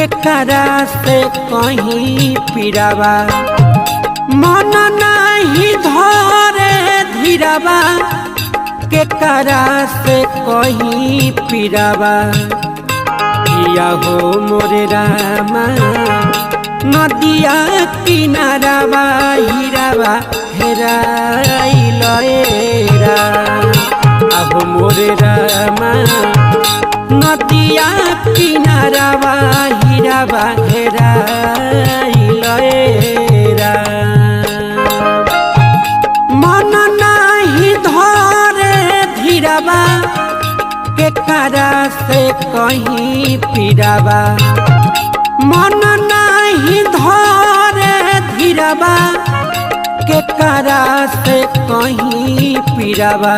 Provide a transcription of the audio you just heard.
केकरा से कहीं पिरावा मन नहीं धरे धीरावा केकरा से कहीं पिरावा किया हो मोरे रामा नदिया किनारावा हीरावा हेराइल रा अब मोरे रामा नदिया किनारावा हीरावा हेराइल रा मन नहीं धरे धीरावा केकरा से कहीं पिरावा मन नहीं धरे धीरावा केकरा से कहीं पिरावा